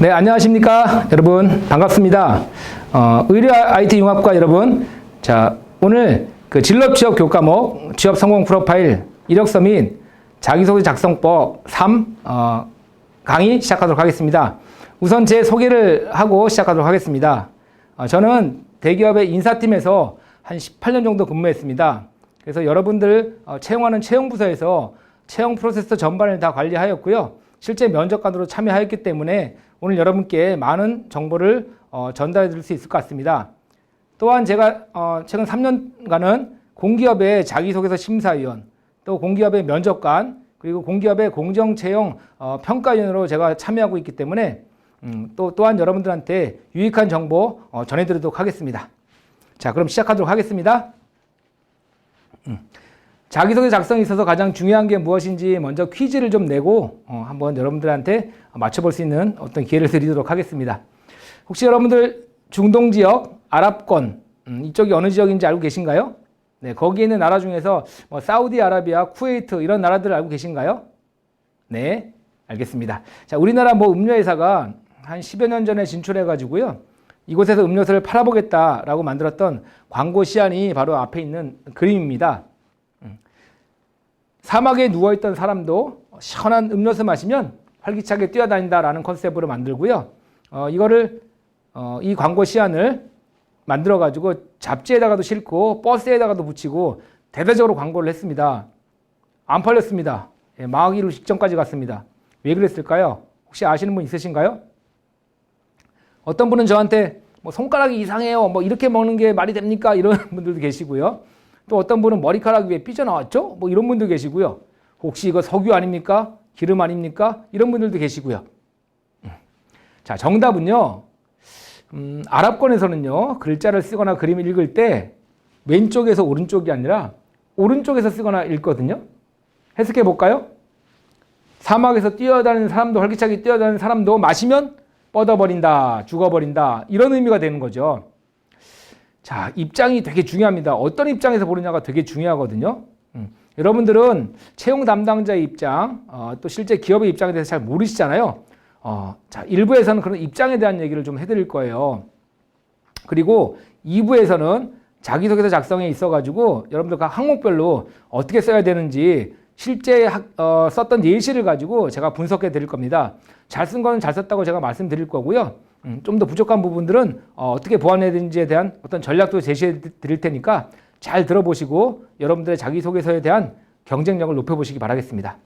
네, 안녕하십니까 여러분, 반갑습니다. 의료 IT 융합과 여러분, 자 오늘 그 진로 취업 교과목 취업 성공 프로파일 이력서 및 자기소개 작성법 3 강의 시작하도록 하겠습니다. 우선 제 소개를 하고 시작하도록 하겠습니다. 저는 대기업의 인사팀에서 한 18년 정도 근무했습니다. 그래서 여러분들 채용하는 채용부서에서 채용 프로세스 전반을 다 관리하였고요. 실제 면접관으로 참여하였기 때문에 오늘 여러분께 많은 정보를 전달해 드릴 수 있을 것 같습니다. 또한 제가 최근 3년간은 공기업의 자기소개서 심사위원, 또 공기업의 면접관, 그리고 공기업의 공정채용 평가위원으로 제가 참여하고 있기 때문에 또한 여러분들한테 유익한 정보 전해드리도록 하겠습니다. 자, 그럼 시작하도록 하겠습니다. 자기소개 작성에 있어서 가장 중요한 게 무엇인지 먼저 퀴즈를 좀 내고 한번 여러분들한테 맞춰볼 수 있는 어떤 기회를 드리도록 하겠습니다. 혹시 여러분들 중동 지역, 아랍권 이쪽이 어느 지역인지 알고 계신가요? 네, 거기에 있는 나라 중에서 사우디아라비아, 쿠웨이트 이런 나라들을 알고 계신가요? 네, 알겠습니다. 자, 우리나라 음료회사가 한 10여 년 전에 진출해 가지고요. 이곳에서 음료수를 팔아보겠다라고 만들었던 광고 시안이 바로 앞에 있는 그림입니다. 사막에 누워있던 사람도 시원한 음료수 마시면 활기차게 뛰어다닌다라는 컨셉으로 만들고요. 이 광고 시안을 만들어가지고 잡지에다가도 싣고 버스에다가도 붙이고 대대적으로 광고를 했습니다. 안 팔렸습니다. 망하기로 직전까지 갔습니다. 왜 그랬을까요? 혹시 아시는 분 있으신가요? 어떤 분은 저한테 손가락이 이상해요. 이렇게 먹는 게 말이 됩니까? 이런 분들도 계시고요. 또 어떤 분은 머리카락이 왜 삐져나왔죠? 이런 분도 계시고요. 혹시 이거 석유 아닙니까? 기름 아닙니까? 이런 분들도 계시고요. 자, 정답은요. 아랍권에서는요. 글자를 쓰거나 그림을 읽을 때 왼쪽에서 오른쪽이 아니라 오른쪽에서 쓰거나 읽거든요. 해석해 볼까요? 사막에서 뛰어다니는 사람도 활기차게 뛰어다니는 사람도 마시면 뻗어버린다, 죽어버린다 이런 의미가 되는 거죠. 자, 입장이 되게 중요합니다. 어떤 입장에서 보느냐가 되게 중요하거든요. 여러분들은 채용 담당자의 입장, 또 실제 기업의 입장에 대해서 잘 모르시잖아요. 자, 1부에서는 그런 입장에 대한 얘기를 좀 해드릴 거예요. 그리고 2부에서는 자기소개서 작성에 있어가지고 여러분들 각 항목별로 어떻게 써야 되는지 실제 썼던 예시를 가지고 제가 분석해 드릴 겁니다. 잘 쓴 거는 잘 썼다고 제가 말씀드릴 거고요. 좀 더 부족한 부분들은 어떻게 보완해야 되는지에 대한 어떤 전략도 제시해 드릴 테니까 잘 들어보시고 여러분들의 자기소개서에 대한 경쟁력을 높여보시기 바라겠습니다.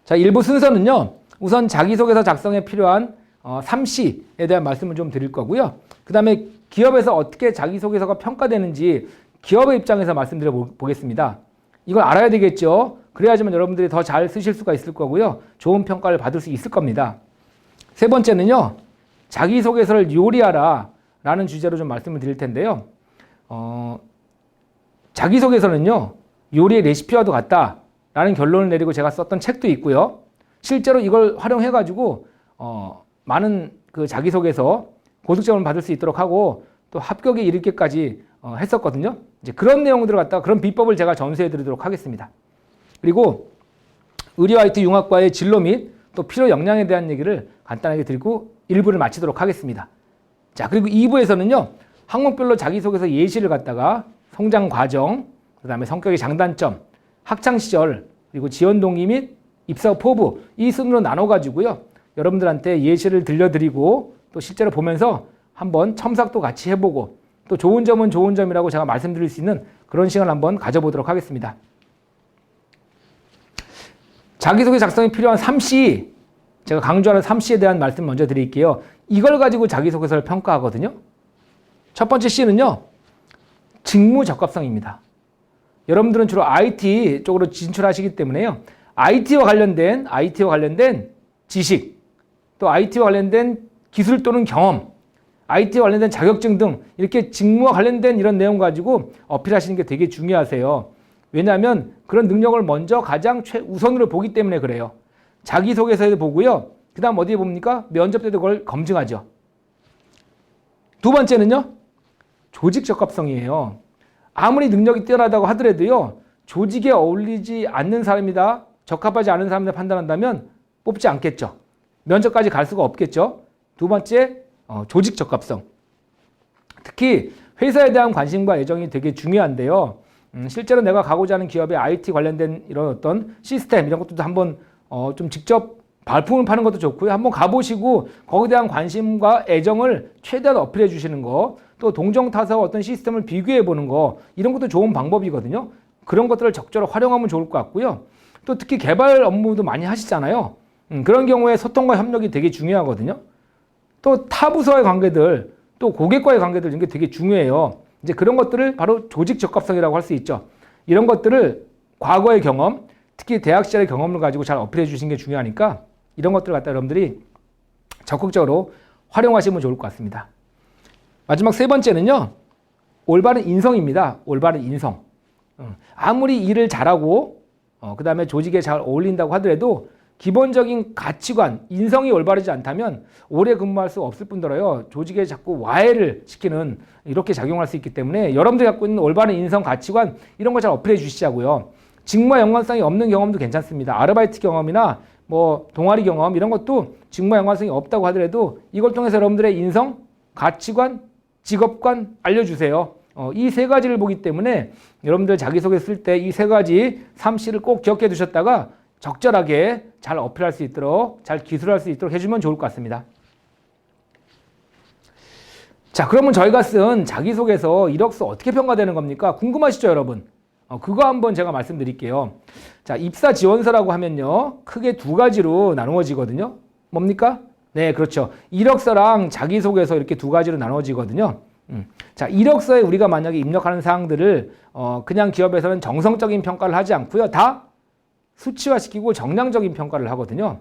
자, 1부 순서는요. 우선 자기소개서 작성에 필요한 3C에 대한 말씀을 좀 드릴 거고요. 그 다음에 기업에서 어떻게 자기소개서가 평가되는지 기업의 입장에서 말씀드려 보겠습니다. 이걸 알아야 되겠죠. 그래야지만 여러분들이 더 잘 쓰실 수가 있을 거고요. 좋은 평가를 받을 수 있을 겁니다. 세 번째는요. 자기소개서를 요리하라 라는 주제로 좀 말씀을 드릴 텐데요. 자기소개서는요. 요리의 레시피와도 같다 라는 결론을 내리고 제가 썼던 책도 있고요. 실제로 이걸 활용해가지고 많은 그 자기소개서 고득점을 받을 수 있도록 하고 또 합격에 이르기까지 했었거든요. 이제 그런 내용들을 갖다가 그런 비법을 제가 전수해 드리도록 하겠습니다. 그리고 의료 IT 융합과의 진로 및 또 필요 역량에 대한 얘기를 간단하게 드리고 1부를 마치도록 하겠습니다. 자, 그리고 2부에서는요. 항목별로 자기소개서 예시를 갖다가 성장 과정, 그 다음에 성격의 장단점, 학창시절, 그리고 지원 동기 및 입사 포부 이 순으로 나눠가지고요. 여러분들한테 예시를 들려드리고 또 실제로 보면서 한번 첨삭도 같이 해보고 또 좋은 점은 좋은 점이라고 제가 말씀드릴 수 있는 그런 시간을 한번 가져보도록 하겠습니다. 자기소개 작성에 필요한 3C, 제가 강조하는 3C에 대한 말씀 먼저 드릴게요. 이걸 가지고 자기소개서를 평가하거든요. 첫 번째 C는요. 직무 적합성입니다. 여러분들은 주로 IT 쪽으로 진출하시기 때문에요. IT와 관련된 지식, 또 IT와 관련된 기술 또는 경험, IT와 관련된 자격증 등 이렇게 직무와 관련된 이런 내용 가지고 어필하시는 게 되게 중요하세요. 왜냐하면 그런 능력을 먼저 가장 최우선으로 보기 때문에 그래요. 자기소개서에도 보고요. 그 다음 어디에 봅니까? 면접 때도 그걸 검증하죠. 두 번째는요. 조직 적합성이에요. 아무리 능력이 뛰어나다고 하더라도요. 조직에 어울리지 않는 사람이다, 적합하지 않은 사람을 판단한다면 뽑지 않겠죠. 면접까지 갈 수가 없겠죠. 두 번째, 조직 적합성. 특히 회사에 대한 관심과 애정이 되게 중요한데요. 실제로 내가 가고자 하는 기업의 IT 관련된 이런 어떤 시스템 이런 것도 한번 좀 직접 발품을 파는 것도 좋고요. 한번 가보시고 거기에 대한 관심과 애정을 최대한 어필해 주시는 거, 또 동정타사와 어떤 시스템을 비교해 보는 거, 이런 것도 좋은 방법이거든요. 그런 것들을 적절히 활용하면 좋을 것 같고요. 또 특히 개발 업무도 많이 하시잖아요. 그런 경우에 소통과 협력이 되게 중요하거든요. 또 타 부서의 관계들, 또 고객과의 관계들, 이런 게 되게 중요해요. 이제 그런 것들을 바로 조직 적합성이라고 할 수 있죠. 이런 것들을 과거의 경험, 특히 대학 시절의 경험을 가지고 잘 어필해 주시는 게 중요하니까 이런 것들을 갖다 여러분들이 적극적으로 활용하시면 좋을 것 같습니다. 마지막 세 번째는요, 올바른 인성입니다. 올바른 인성. 아무리 일을 잘하고 그 다음에 조직에 잘 어울린다고 하더라도 기본적인 가치관, 인성이 올바르지 않다면 오래 근무할 수 없을 뿐더러요, 조직에 자꾸 와해를 시키는 이렇게 작용할 수 있기 때문에 여러분들이 갖고 있는 올바른 인성, 가치관 이런 거 잘 어필해 주시자고요. 직무와 연관성이 없는 경험도 괜찮습니다. 아르바이트 경험이나 뭐 동아리 경험 이런 것도 직무와 연관성이 없다고 하더라도 이걸 통해서 여러분들의 인성, 가치관, 직업관 알려주세요. 이 세 가지를 보기 때문에 여러분들 자기소개 쓸 때 이 세 가지 3C를 꼭 기억해 두셨다가 적절하게 잘 어필할 수 있도록, 잘 기술할 수 있도록 해주면 좋을 것 같습니다. 자, 그러면 저희가 쓴 자기소개서 이력서 어떻게 평가되는 겁니까? 궁금하시죠, 여러분? 그거 한번 제가 말씀드릴게요. 자, 입사 지원서라고 하면요, 크게 두 가지로 나누어지거든요. 뭡니까? 네, 그렇죠. 이력서랑 자기소개서 이렇게 두 가지로 나누어지거든요. 자, 이력서에 우리가 만약에 입력하는 사항들을 그냥 기업에서는 정성적인 평가를 하지 않고요, 다 수치화시키고 정량적인 평가를 하거든요.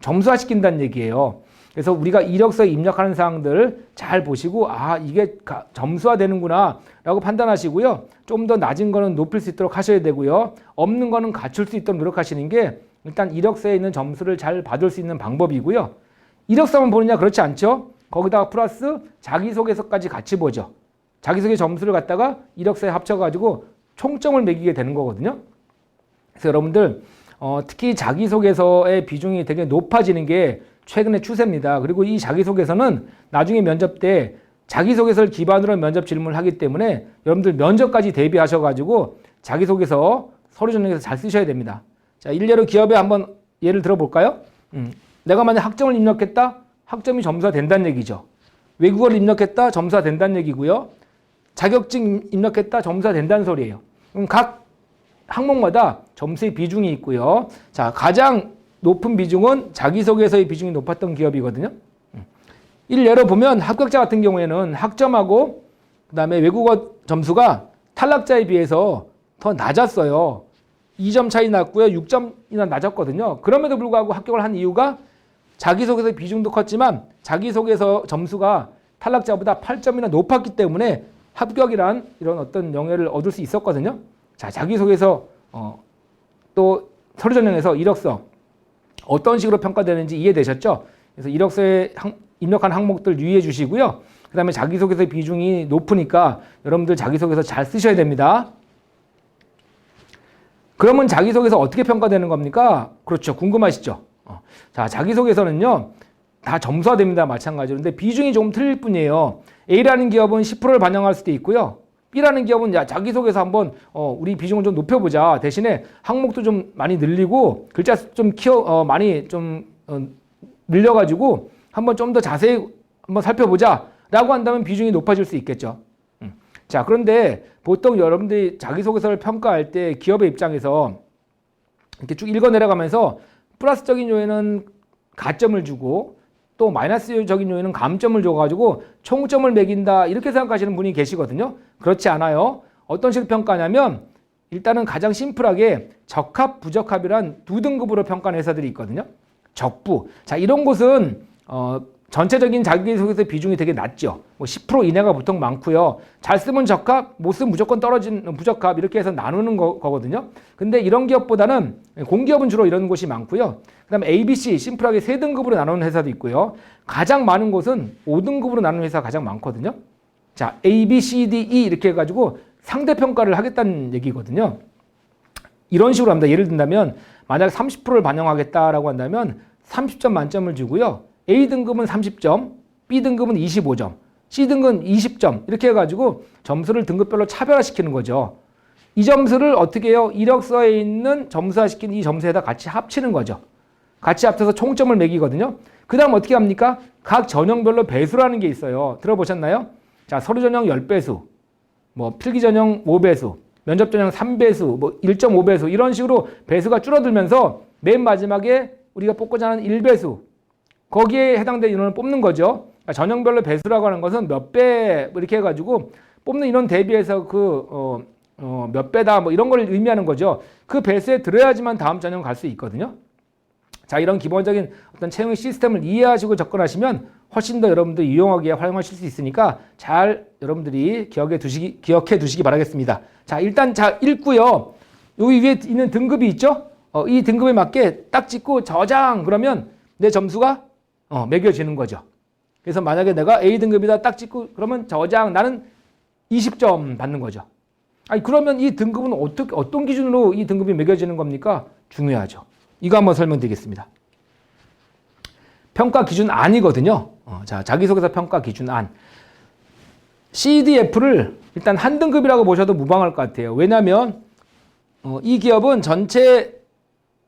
점수화시킨다는 얘기예요. 그래서 우리가 이력서에 입력하는 사항들을 잘 보시고 이게 점수화되는구나 라고 판단하시고요. 좀 더 낮은 거는 높일 수 있도록 하셔야 되고요. 없는 거는 갖출 수 있도록 노력하시는 게 일단 이력서에 있는 점수를 잘 받을 수 있는 방법이고요. 이력서만 보느냐? 그렇지 않죠. 거기다가 플러스 자기소개서까지 같이 보죠. 자기소개 점수를 갖다가 이력서에 합쳐가지고 총점을 매기게 되는 거거든요. 그래서 여러분들 특히 자기소개서의 비중이 되게 높아지는 게 최근의 추세입니다. 그리고 이 자기소개서는 나중에 면접 때 자기소개서를 기반으로 면접 질문을 하기 때문에 여러분들 면접까지 대비하셔가지고 자기소개서 서류 전형에서 잘 쓰셔야 됩니다. 자, 일례로 기업에 한번 예를 들어볼까요? 내가 만약 학점을 입력했다? 학점이 점수가 된다는 얘기죠. 외국어를 입력했다? 점수가 된다는 얘기고요. 자격증 입력했다? 점수가 된다는 소리예요. 그럼 각 항목마다 점수의 비중이 있고요. 자, 가장 높은 비중은 자기소개서의 비중이 높았던 기업이거든요. 일례로 보면 합격자 같은 경우에는 학점하고 그다음에 외국어 점수가 탈락자에 비해서 더 낮았어요. 2점 차이 났고요. 6점이나 낮았거든요. 그럼에도 불구하고 합격을 한 이유가 자기소개서 비중도 컸지만 자기소개서 점수가 탈락자보다 8점이나 높았기 때문에 합격이란 이런 어떤 영예를 얻을 수 있었거든요. 자, 자기소개서 또 서류 전형에서 이력서 어떤 식으로 평가되는지 이해되셨죠? 그래서 이력서에 입력한 항목들 유의해 주시고요. 그 다음에 자기소개서의 비중이 높으니까 여러분들 자기소개서 잘 쓰셔야 됩니다. 그러면 자기소개서 어떻게 평가되는 겁니까? 그렇죠. 궁금하시죠? 자, 자기소개서는요, 다 점수화됩니다. 마찬가지로. 근데 비중이 조금 틀릴 뿐이에요. A라는 기업은 10%를 반영할 수도 있고요. B라는 기업은 자기소개서 한번 우리 비중을 좀 높여보자. 대신에 항목도 좀 많이 늘리고 글자 좀 많이 좀 늘려가지고 한번 좀 더 자세히 한번 살펴보자 라고 한다면 비중이 높아질 수 있겠죠. 자, 그런데 보통 여러분들이 자기소개서를 평가할 때 기업의 입장에서 이렇게 쭉 읽어 내려가면서 플러스적인 요인은 가점을 주고 또 마이너스적인 요인은 감점을 줘가지고 총점을 매긴다 이렇게 생각하시는 분이 계시거든요. 그렇지 않아요. 어떤 식으로 평가하냐면 일단은 가장 심플하게 적합, 부적합이란 두 등급으로 평가하는 회사들이 있거든요. 적부. 자, 이런 곳은 전체적인 자기소개서 비중이 되게 낮죠. 뭐 10% 이내가 보통 많고요. 잘 쓰면 적합, 못 쓰면 무조건 떨어진 부적합 이렇게 해서 나누는 거거든요. 근데 이런 기업보다는 공기업은 주로 이런 곳이 많고요. 그다음에 ABC 심플하게 3등급으로 나누는 회사도 있고요. 가장 많은 곳은 5등급으로 나누는 회사가 가장 많거든요. 자, A, B, C, D, E 이렇게 해가지고 상대평가를 하겠다는 얘기거든요. 이런 식으로 합니다. 예를 든다면 만약 30%를 반영하겠다라고 한다면 30점 만점을 주고요. A등급은 30점, B등급은 25점, C등급은 20점 이렇게 해가지고 점수를 등급별로 차별화시키는 거죠. 이 점수를 어떻게 해요? 이력서에 있는 점수화시킨 이 점수에다 같이 합치는 거죠. 같이 합쳐서 총점을 매기거든요. 그 다음 어떻게 합니까? 각 전형별로 배수라는 게 있어요. 들어보셨나요? 자, 서류 전형 10배수, 뭐 필기 전형 5배수, 면접 전형 3배수, 뭐 1.5배수 이런 식으로 배수가 줄어들면서 맨 마지막에 우리가 뽑고자 하는 1배수 거기에 해당되는 인원을 뽑는 거죠. 그러니까 전형별로 배수라고 하는 것은 몇 배 이렇게 해가지고 뽑는 인원 대비해서 몇 배다 뭐 이런 걸 의미하는 거죠. 그 배수에 들어야지만 다음 전형 갈 수 있거든요. 자, 이런 기본적인 어떤 채용 시스템을 이해하시고 접근하시면 훨씬 더 여러분들 유용하게 활용하실 수 있으니까 잘 여러분들이 기억해 두시기 바라겠습니다. 자, 일단 읽고요. 여기 위에 있는 등급이 있죠? 이 등급에 맞게 딱 찍고 저장 그러면 내 점수가 매겨지는 거죠. 그래서 만약에 내가 A등급이다 딱 찍고 그러면 저장 나는 20점 받는 거죠. 아니 그러면 이 등급은 어떤 기준으로 이 등급이 매겨지는 겁니까? 중요하죠. 이거 한번 설명드리겠습니다. 평가 기준안이거든요. 자, 자기소개서 평가 기준안. CDF를 일단 한 등급이라고 보셔도 무방할 것 같아요. 왜냐하면 이 기업은 전체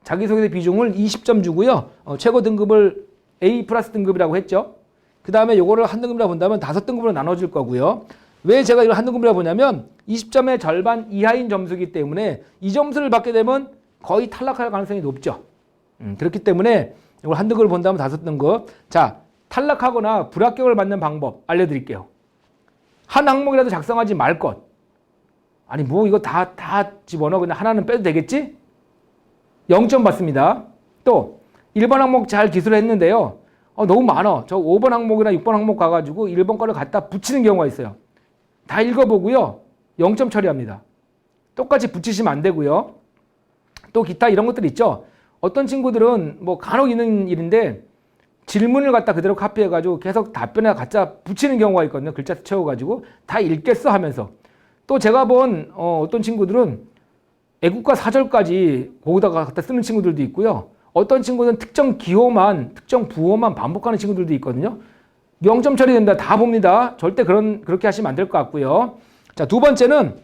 자기소개서 비중을 20점 주고요. 최고 등급을 A 플러스 등급이라고 했죠. 그 다음에 요거를 한 등급이라고 본다면 5등급으로 나눠줄 거고요. 왜 제가 이걸 한 등급이라고 보냐면 20점의 절반 이하인 점수이기 때문에 이 점수를 받게 되면 거의 탈락할 가능성이 높죠. 그렇기 때문에 이걸 한 등급을 본다면 5등급. 자, 탈락하거나 불합격을 받는 방법 알려드릴게요. 한 항목이라도 작성하지 말 것. 아니 뭐 이거 다 집어넣어. 그냥 하나는 빼도 되겠지? 0점 받습니다. 또 1번 항목 잘 기술했는데요. 너무 많아. 저 5번 항목이나 6번 항목 가가지고 1번 거를 갖다 붙이는 경우가 있어요. 다 읽어보고요. 0점 처리합니다. 똑같이 붙이시면 안 되고요. 또 기타 이런 것들 있죠. 어떤 친구들은 뭐 간혹 있는 일인데 질문을 갖다 그대로 카피해가지고 계속 답변에 갖다 붙이는 경우가 있거든요. 글자 채워가지고 다 읽겠어 하면서. 또 제가 본 어떤 친구들은 애국가 사절까지 거기다가 갖다 쓰는 친구들도 있고요. 어떤 친구는 특정 기호만, 특정 부호만 반복하는 친구들도 있거든요. 0점 처리됩니다. 다 봅니다. 절대 그렇게 하시면 안 될 것 같고요. 자, 두 번째는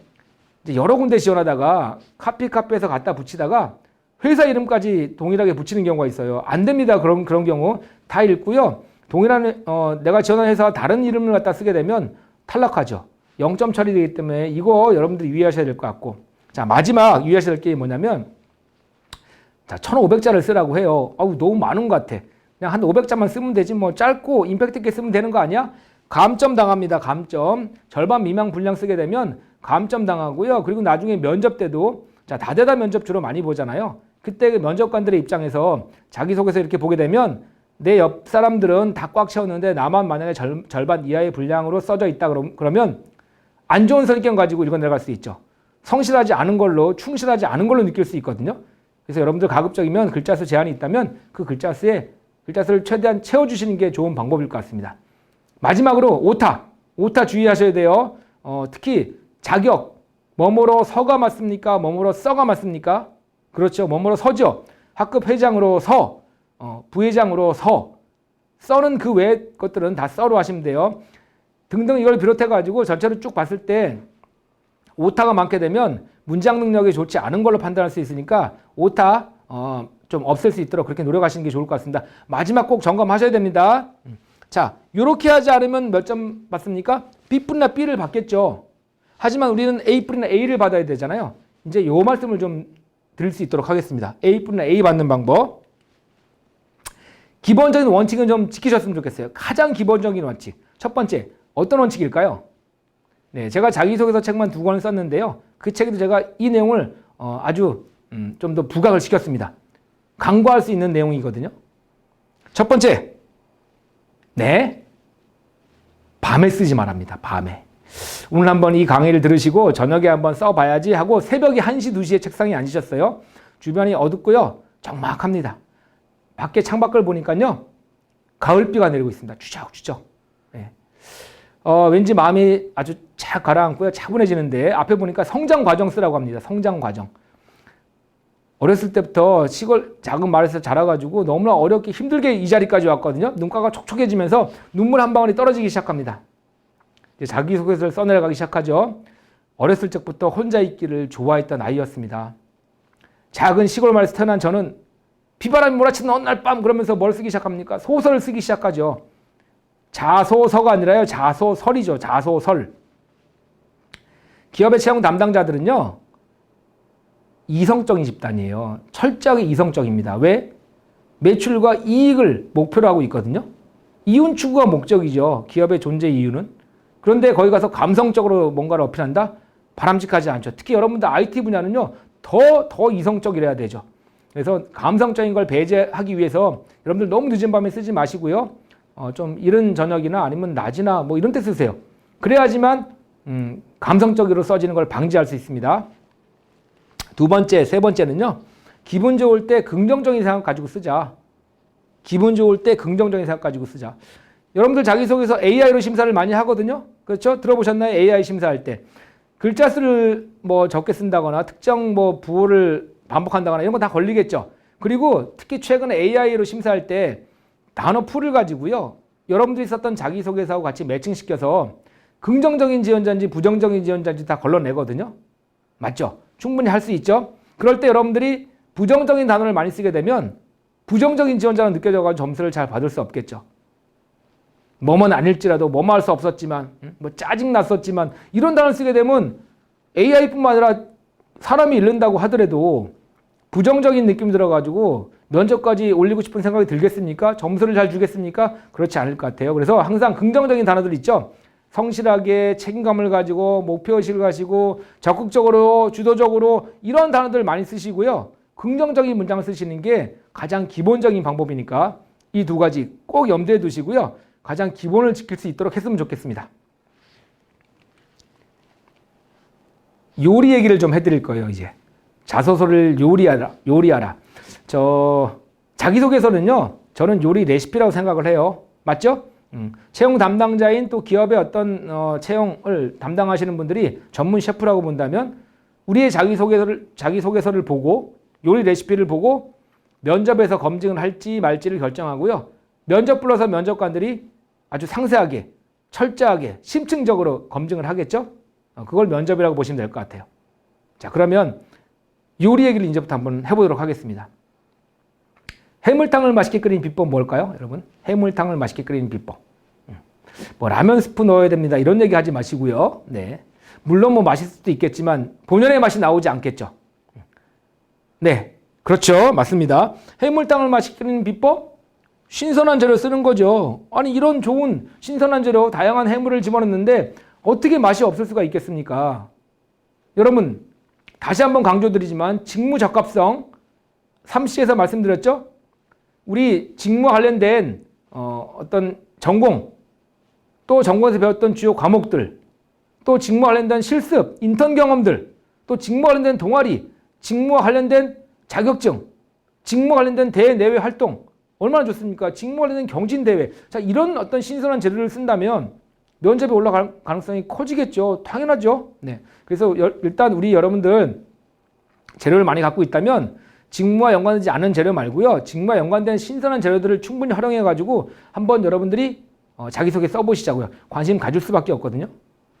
이제 여러 군데 지원하다가 카피해서 갖다 붙이다가 회사 이름까지 동일하게 붙이는 경우가 있어요. 안 됩니다. 그런 경우 다 읽고요. 동일한 내가 지원한 회사와 다른 이름을 갖다 쓰게 되면 탈락하죠. 0점 처리되기 때문에 이거 여러분들이 유의하셔야 될 것 같고. 자, 마지막 유의하셔야 될 게 뭐냐면 자, 1500자를 쓰라고 해요. 너무 많은 것 같아. 그냥 한 500자만 쓰면 되지 뭐 짧고 임팩트 있게 쓰면 되는 거 아니야? 감점 당합니다. 감점. 절반 미만 분량 쓰게 되면 감점 당하고요. 그리고 나중에 면접 때도 자, 다대다 면접 주로 많이 보잖아요. 그때 그 면접관들의 입장에서 자기소개서 이렇게 보게 되면 내 옆 사람들은 다 꽉 채웠는데 나만 만약에 절반 이하의 분량으로 써져 있다 그러면 안 좋은 선입견 가지고 읽어 내려갈 수 있죠. 성실하지 않은 걸로, 충실하지 않은 걸로 느낄 수 있거든요. 그래서 여러분들 가급적이면 글자 수 제한이 있다면 그 글자수를 최대한 채워주시는 게 좋은 방법일 것 같습니다. 마지막으로 오타 주의하셔야 돼요. 특히 자격, 뭐뭐로 서가 맞습니까? 뭐뭐로 써가 맞습니까? 그렇죠. 뭐뭐로 서죠. 학급 회장으로 서, 부회장으로 써는 그 외의 것들은 다 써로 하시면 돼요. 등등 이걸 비롯해가지고 전체로 쭉 봤을 때 오타가 많게 되면 문장 능력이 좋지 않은 걸로 판단할 수 있으니까 오타 좀 없앨 수 있도록 그렇게 노력하시는 게 좋을 것 같습니다. 마지막 꼭 점검하셔야 됩니다. 자, 이렇게 하지 않으면 몇 점 받습니까? B뿐이나 B를 받겠죠. 하지만 우리는 A뿐이나 A를 받아야 되잖아요. 이제 요 말씀을 좀 드릴 수 있도록 하겠습니다. A뿐이나 A 받는 방법. 기본적인 원칙은 좀 지키셨으면 좋겠어요. 가장 기본적인 원칙. 첫 번째, 어떤 원칙일까요? 네, 제가 자기소개서 책만 2권을 썼는데요. 그 책에도 제가 이 내용을 아주 좀 더 부각을 시켰습니다. 강구할 수 있는 내용이거든요. 첫 번째, 네, 밤에 쓰지 말합니다. 밤에. 오늘 한번 이 강의를 들으시고 저녁에 한번 써봐야지 하고 새벽에 1시, 2시에 책상에 앉으셨어요. 주변이 어둡고요. 적막합니다. 밖에 창밖을 보니까요. 가을비가 내리고 있습니다. 추적추적. 네. 왠지 마음이 아주 착 가라앉고요. 차분해지는데 앞에 보니까 성장 과정 쓰라고 합니다. 성장 과정. 어렸을 때부터 시골 작은 마을에서 자라가지고 너무나 어렵게 힘들게 이 자리까지 왔거든요. 눈가가 촉촉해지면서 눈물 한 방울이 떨어지기 시작합니다. 이제 자기소개서를 써내려가기 시작하죠. 어렸을 적부터 혼자 있기를 좋아했던 아이였습니다. 작은 시골 마을에서 태어난 저는 비바람이 몰아치는 어느 날 밤 그러면서 뭘 쓰기 시작합니까? 소설을 쓰기 시작하죠. 자소서가 아니라요. 자소설이죠. 자소설. 기업의 채용 담당자들은요. 이성적인 집단이에요. 철저하게 이성적입니다. 왜? 매출과 이익을 목표로 하고 있거든요. 이윤 추구가 목적이죠. 기업의 존재 이유는. 그런데 거기 가서 감성적으로 뭔가를 어필한다? 바람직하지 않죠. 특히 여러분들 IT 분야는요. 더 이성적이라야 되죠. 그래서 감성적인 걸 배제하기 위해서 여러분들 너무 늦은 밤에 쓰지 마시고요. 좀 이른 저녁이나 아니면 낮이나 뭐 이런 때 쓰세요. 그래야지만 감성적으로 써지는 걸 방지할 수 있습니다. 두 번째, 세 번째는요. 기분 좋을 때 긍정적인 생각 가지고 쓰자. 기분 좋을 때 긍정적인 생각 가지고 쓰자. 여러분들 자기소개서 AI로 심사를 많이 하거든요. 그렇죠? 들어보셨나요? AI 심사할 때. 글자 수를 뭐 적게 쓴다거나 특정 뭐 부호를 반복한다거나 이런 거 다 걸리겠죠. 그리고 특히 최근에 AI로 심사할 때 단어 풀을 가지고요. 여러분들이 썼던 자기소개서하고 같이 매칭시켜서 긍정적인 지원자인지 부정적인 지원자인지 다 걸러내거든요. 맞죠? 충분히 할 수 있죠. 그럴 때 여러분들이 부정적인 단어를 많이 쓰게 되면 부정적인 지원자가 느껴져가지고 점수를 잘 받을 수 없겠죠. 뭐만 아닐지라도 뭐만 할 수 없었지만 뭐 짜증났었지만 이런 단어를 쓰게 되면 AI뿐만 아니라 사람이 잃는다고 하더라도 부정적인 느낌이 들어가지고 면접까지 올리고 싶은 생각이 들겠습니까? 점수를 잘 주겠습니까? 그렇지 않을 것 같아요. 그래서 항상 긍정적인 단어들 있죠. 성실하게 책임감을 가지고 목표의식을 가지고 적극적으로 주도적으로 이런 단어들 많이 쓰시고요. 긍정적인 문장을 쓰시는 게 가장 기본적인 방법이니까 이 두 가지 꼭 염두에 두시고요. 가장 기본을 지킬 수 있도록 했으면 좋겠습니다. 요리 얘기를 좀 해드릴 거예요. 이제 자소서를 요리하라. 자기소개서는요. 저는 요리 레시피라고 생각을 해요. 맞죠? 채용 담당자인 또 기업의 어떤 채용을 담당하시는 분들이 전문 셰프라고 본다면 우리의 자기소개서를 보고 요리 레시피를 보고 면접에서 검증을 할지 말지를 결정하고요. 면접 불러서 면접관들이 아주 상세하게 철저하게 심층적으로 검증을 하겠죠. 그걸 면접이라고 보시면 될 것 같아요. 자, 그러면 요리 얘기를 이제부터 한번 해보도록 하겠습니다. 해물탕을 맛있게 끓이는 비법 뭘까요? 여러분, 해물탕을 맛있게 끓이는 비법. 뭐 라면 스프 넣어야 됩니다. 이런 얘기 하지 마시고요. 네, 물론 뭐 맛있을 수도 있겠지만 본연의 맛이 나오지 않겠죠. 네, 그렇죠. 맞습니다. 해물탕을 맛있게 끓이는 비법? 신선한 재료 쓰는 거죠. 아니 이런 좋은 신선한 재료 다양한 해물을 집어넣는데 어떻게 맛이 없을 수가 있겠습니까? 여러분 다시 한번 강조드리지만 직무적합성 3C에서 말씀드렸죠. 우리 직무 관련된 어떤 전공 또 전공에서 배웠던 주요 과목들 또 직무 관련된 실습, 인턴 경험들 또 직무 관련된 동아리, 직무와 관련된 자격증, 직무 관련된 대회 내외 활동 얼마나 좋습니까? 직무 관련된 경진대회. 자, 이런 어떤 신선한 재료를 쓴다면 면접에 올라갈 가능성이 커지겠죠. 당연하죠. 네. 그래서 일단 우리 여러분들 재료를 많이 갖고 있다면 직무와 연관되지 않은 재료 말고요. 직무와 연관된 신선한 재료들을 충분히 활용해가지고 한번 여러분들이 자기소개 써보시자고요. 관심 가질 수밖에 없거든요.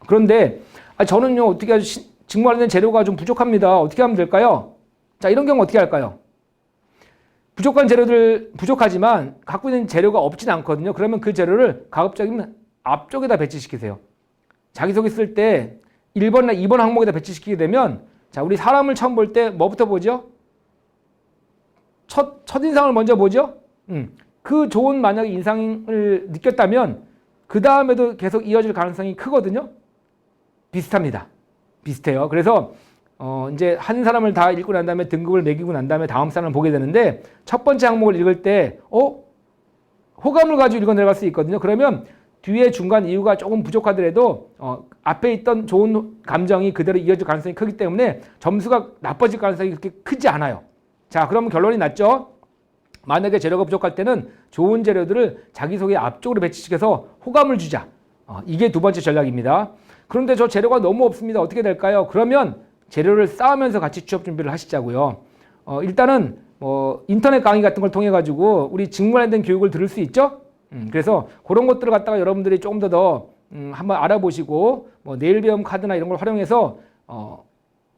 그런데 저는요. 어떻게 아주 직무 관련된 재료가 좀 부족합니다. 어떻게 하면 될까요? 자, 이런 경우 어떻게 할까요? 부족한 재료들 부족하지만 갖고 있는 재료가 없진 않거든요. 그러면 그 재료를 가급적이면 앞쪽에다 배치시키세요. 자기소개 쓸 때 1번이나 2번 항목에다 배치시키게 되면 자, 우리 사람을 처음 볼 때 뭐부터 보죠? 첫인상을 먼저 보죠? 그 좋은 만약에 인상을 느꼈다면 그 다음에도 계속 이어질 가능성이 크거든요. 비슷합니다. 비슷해요. 그래서 이제 한 사람을 다 읽고 난 다음에 등급을 매기고 난 다음에 다음 사람을 보게 되는데 첫 번째 항목을 읽을 때 호감을 가지고 읽어 내려갈 수 있거든요. 그러면 뒤에 중간 이유가 조금 부족하더라도 앞에 있던 좋은 감정이 그대로 이어질 가능성이 크기 때문에 점수가 나빠질 가능성이 그렇게 크지 않아요. 자, 그러면 결론이 났죠. 만약에 재료가 부족할 때는 좋은 재료들을 자기소개 앞쪽으로 배치시켜서 호감을 주자. 이게 두 번째 전략입니다. 그런데 저 재료가 너무 없습니다. 어떻게 될까요? 그러면 재료를 쌓으면서 같이 취업 준비를 하시자고요. 일단은 인터넷 강의 같은 걸 통해 가지고 우리 직무 관련된 교육을 들을 수 있죠. 그래서 그런 것들을 갖다가 여러분들이 조금 더 한번 알아보시고 내일 배움 카드나 이런 걸 활용해서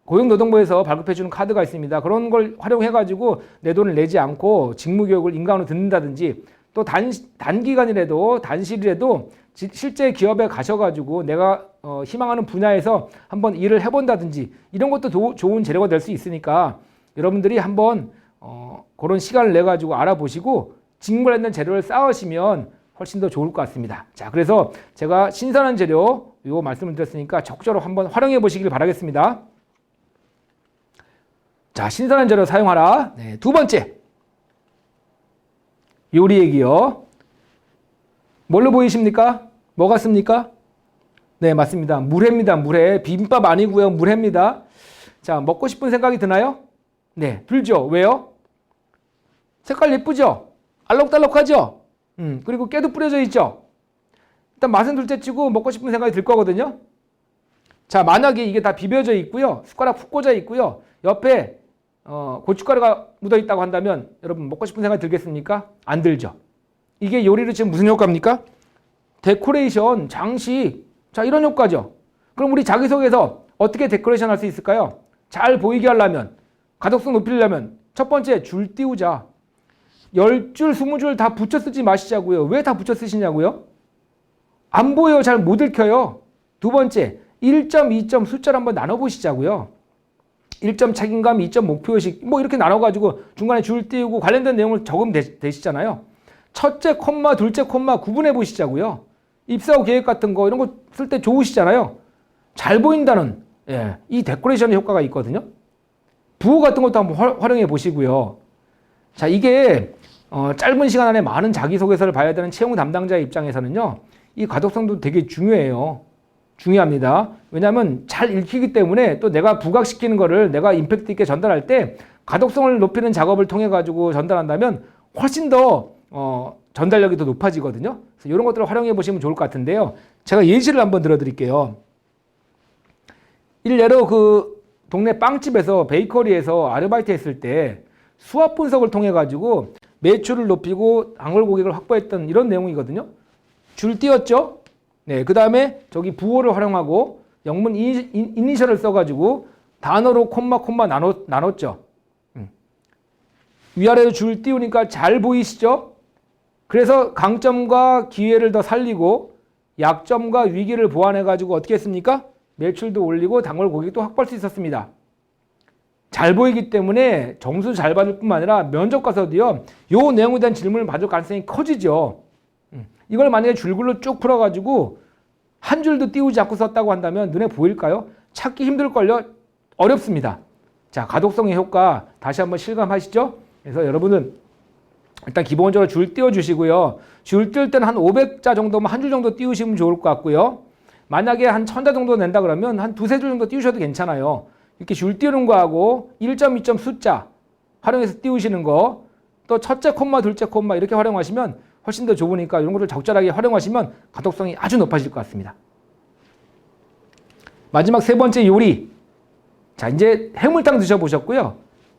고용노동부에서 발급해주는 카드가 있습니다. 그런 걸 활용해가지고 내 돈을 내지 않고 직무교육을 인강으로 듣는다든지 또 단기간이라도 단실이라도 실제 기업에 가셔가지고 내가 희망하는 분야에서 한번 일을 해본다든지 이런 것도 좋은 재료가 될 수 있으니까 여러분들이 한번 그런 시간을 내가지고 알아보시고 직무 관련된 재료를 쌓으시면 훨씬 더 좋을 것 같습니다. 자, 그래서 제가 신선한 재료 이거 말씀을 드렸으니까 적극적으로 한번 활용해 보시길 바라겠습니다. 자, 신선한 재료 사용하라. 네, 두 번째. 요리 얘기요. 뭘로 보이십니까? 뭐 같습니까? 네, 맞습니다. 물회입니다. 물회. 비빔밥 아니고요. 물회입니다. 자, 먹고 싶은 생각이 드나요? 네, 들죠. 왜요? 색깔 예쁘죠? 알록달록하죠? 그리고 깨도 뿌려져 있죠? 일단 맛은 둘째치고 먹고 싶은 생각이 들 거거든요. 자, 만약에 이게 다 비벼져 있고요. 숟가락 푹 꽂아 있고요. 옆에 고춧가루가 묻어 있다고 한다면 여러분 먹고 싶은 생각이 들겠습니까? 안 들죠. 이게 요리로 지금 무슨 효과입니까? 데코레이션, 장식, 자 이런 효과죠. 그럼 우리 자기소개서 어떻게 데코레이션 할 수 있을까요? 잘 보이게 하려면, 가독성 높이려면 첫 번째 줄 띄우자. 10줄, 20줄 다 붙여 쓰지 마시자고요. 왜 다 붙여 쓰시냐고요? 안 보여요. 잘 못 읽혀요. 두 번째, 1점, 2점 숫자를 한번 나눠보시자고요. 1점 책임감, 2점 목표의식 뭐 이렇게 나눠가지고 중간에 줄 띄우고 관련된 내용을 적으면 되시잖아요. 첫째 콤마, 둘째 콤마 구분해 보시자고요. 입사후 계획 같은 거 이런 거 쓸 때 좋으시잖아요. 잘 보인다는 이 데코레이션의 효과가 있거든요. 부호 같은 것도 한번 활용해 보시고요. 자, 이게 짧은 시간 안에 많은 자기소개서를 봐야 되는 채용 담당자의 입장에서는요. 이 가독성도 되게 중요해요. 중요합니다. 왜냐하면 잘 읽히기 때문에 또 내가 부각시키는 거를 내가 임팩트 있게 전달할 때 가독성을 높이는 작업을 통해 가지고 전달한다면 훨씬 더 전달력이 더 높아지거든요. 그래서 이런 것들을 활용해 보시면 좋을 것 같은데요. 제가 예시를 한번 들어드릴게요. 일례로 그 동네 빵집에서 베이커리에서 아르바이트 했을 때 수압 분석을 통해 가지고 매출을 높이고 단골 고객을 확보했던 이런 내용이거든요. 줄 띄웠죠. 네, 그 다음에 저기 부호를 활용하고 영문 이니셜을 써가지고 단어로 콤마 나눴죠. 위아래로 줄 띄우니까 잘 보이시죠? 그래서 강점과 기회를 더 살리고 약점과 위기를 보완해가지고 어떻게 했습니까? 매출도 올리고 단골 고객도 확보할 수 있었습니다. 잘 보이기 때문에 점수 잘 받을 뿐만 아니라 면접 가서도요, 요 내용에 대한 질문을 받을 가능성이 커지죠. 이걸 만약에 줄글로 쭉 풀어가지고 한 줄도 띄우지 않고 썼다고 한다면 눈에 보일까요? 찾기 힘들걸요? 어렵습니다. 자, 가독성의 효과 다시 한번 실감하시죠? 그래서 여러분은 일단 기본적으로 줄 띄워주시고요. 줄 띄울 때는 한 500자 정도면 한 줄 정도 띄우시면 좋을 것 같고요. 만약에 한 1000자 정도 낸다 그러면 한 두세 줄 정도 띄우셔도 괜찮아요. 이렇게 줄 띄우는 거하고 1점, 2점 숫자 활용해서 띄우시는 거, 또 첫째 콤마, 둘째 콤마 이렇게 활용하시면 훨씬 더 좋으니까 이런 것들 적절하게 활용하시면 가독성이 아주 높아질 것 같습니다. 마지막 세 번째 요리. 자, 이제 해물탕 드셔보셨고요.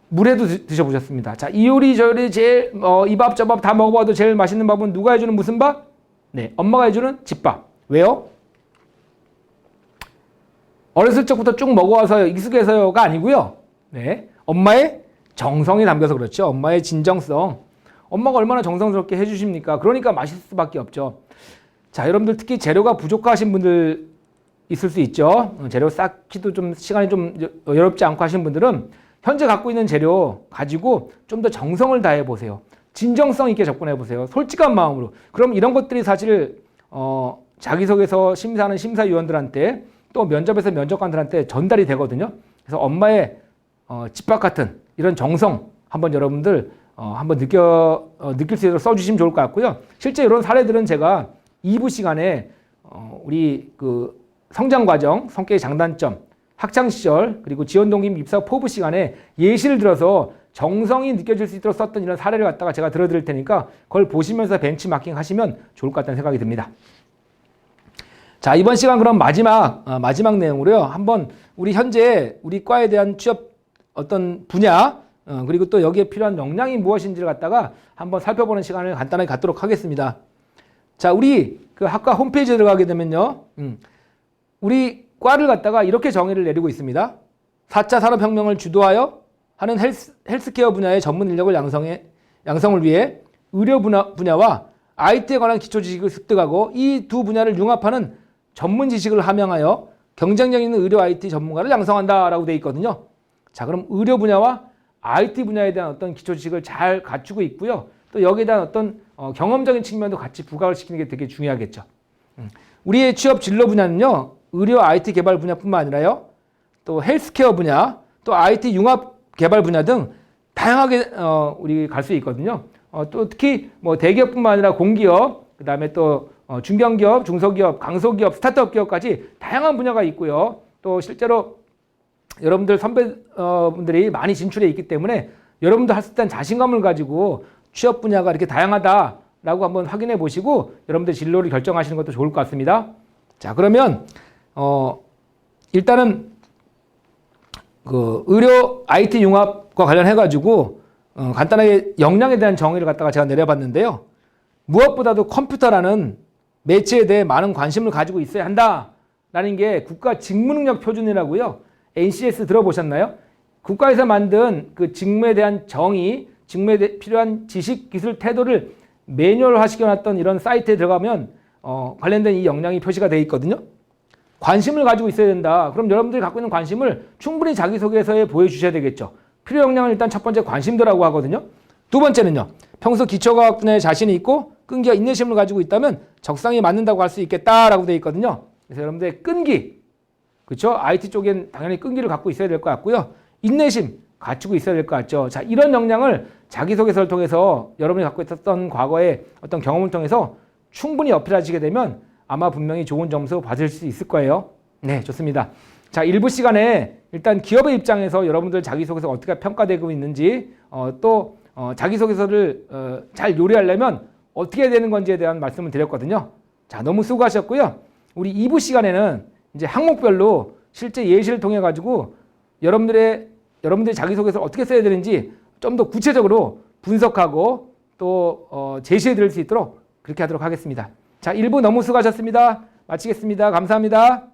물회도 드셔보셨습니다. 자, 이 요리 저 요리 제일 이 밥 저 밥 다 먹어봐도 제일 맛있는 밥은 누가 해주는 무슨 밥? 네, 엄마가 해주는 집밥. 왜요? 어렸을 적부터 쭉 먹어와서 익숙해서가 아니고요. 네, 엄마의 정성이 담겨서 그렇죠. 엄마의 진정성. 엄마가 얼마나 정성스럽게 해주십니까? 그러니까 맛있을 수밖에 없죠. 자, 여러분들 특히 재료가 부족하신 분들 있을 수 있죠. 재료 쌓기도 좀 시간이 좀 여롭지 않고 하신 분들은 현재 갖고 있는 재료 가지고 좀 더 정성을 다해 보세요. 진정성 있게 접근해 보세요. 솔직한 마음으로. 그럼 이런 것들이 사실 자기소개서 심사하는 심사위원들한테 또 면접에서 면접관들한테 전달이 되거든요. 그래서 엄마의 집밥 같은 이런 정성 한번 여러분들 한번 느낄 수 있도록 써주시면 좋을 것 같고요. 실제 이런 사례들은 제가 2부 시간에 우리 그 성장과정, 성격의 장단점, 학창시절 그리고 지원동기 입사 포부 시간에 예시를 들어서 정성이 느껴질 수 있도록 썼던 이런 사례를 갖다가 제가 들어드릴 테니까 그걸 보시면서 벤치마킹 하시면 좋을 것 같다는 생각이 듭니다. 자, 이번 시간 그럼 마지막 내용으로요. 한번 우리 현재 우리 과에 대한 취업 어떤 분야 그리고 또 여기에 필요한 역량이 무엇인지를 갖다가 한번 살펴보는 시간을 간단하게 갖도록 하겠습니다. 자, 우리 그 학과 홈페이지에 들어가게 되면요. 우리 과를 갖다가 이렇게 정의를 내리고 있습니다. 4차 산업혁명을 주도하여 하는 헬스케어 분야의 전문 인력을 양성을 위해 의료 분야와 IT에 관한 기초 지식을 습득하고 이 두 분야를 융합하는 전문 지식을 함양하여 경쟁력 있는 의료 IT 전문가를 양성한다라고 되어 있거든요. 자, 그럼 의료 분야와 IT 분야에 대한 어떤 기초 지식을 잘 갖추고 있고요. 또 여기에 대한 어떤 경험적인 측면도 같이 부각을 시키는 게 되게 중요하겠죠. 우리의 취업 진로 분야는요. 의료 IT 개발 분야뿐만 아니라요. 또 헬스케어 분야, 또 IT 융합 개발 분야 등 다양하게 우리 갈 수 있거든요. 또 특히 뭐 대기업뿐만 아니라 공기업, 그다음에 또 중견기업, 중소기업, 강소기업, 스타트업 기업까지 다양한 분야가 있고요. 또 실제로 여러분들 선배분들이 많이 진출해 있기 때문에 여러분도 할 수 있다는 자신감을 가지고 취업 분야가 이렇게 다양하다라고 한번 확인해 보시고 여러분들 진로를 결정하시는 것도 좋을 것 같습니다. 자, 그러면 일단은 그 의료 IT 융합과 관련해 가지고 간단하게 역량에 대한 정의를 갖다가 제가 내려봤는데요. 무엇보다도 컴퓨터라는 매체에 대해 많은 관심을 가지고 있어야 한다라는 게 국가 직무능력 표준이라고요. NCS 들어보셨나요? 국가에서 만든 그 직무에 대한 정의, 직무에 필요한 지식, 기술, 태도를 매뉴얼화 시켜놨던 이런 사이트에 들어가면 관련된 이 역량이 표시가 되어 있거든요. 관심을 가지고 있어야 된다. 그럼 여러분들이 갖고 있는 관심을 충분히 자기소개서에 보여주셔야 되겠죠. 필요 역량은 일단 첫 번째 관심도라고 하거든요. 두 번째는요. 평소 기초과학 분야에 자신이 있고 끈기와 인내심을 가지고 있다면 적성에 맞는다고 할 수 있겠다라고 되어 있거든요. 그래서 여러분들의 끈기, 그렇죠? IT 쪽엔 당연히 끈기를 갖고 있어야 될 것 같고요. 인내심 갖추고 있어야 될 것 같죠. 자, 이런 역량을 자기소개서를 통해서 여러분이 갖고 있었던 과거의 어떤 경험을 통해서 충분히 어필하시게 되면 아마 분명히 좋은 점수 받을 수 있을 거예요. 네, 좋습니다. 자, 일부 시간에 일단 기업의 입장에서 여러분들 자기소개서가 어떻게 평가되고 있는지 또 자기소개서를 잘 요리하려면 어떻게 해야 되는 건지에 대한 말씀을 드렸거든요. 자, 너무 수고하셨고요. 우리 2부 시간에는 이제 항목별로 실제 예시를 통해 가지고 여러분들의 자기소개서를 어떻게 써야 되는지 좀 더 구체적으로 분석하고 또 제시해 드릴 수 있도록 그렇게 하도록 하겠습니다. 자, 1부 너무 수고하셨습니다. 마치겠습니다. 감사합니다.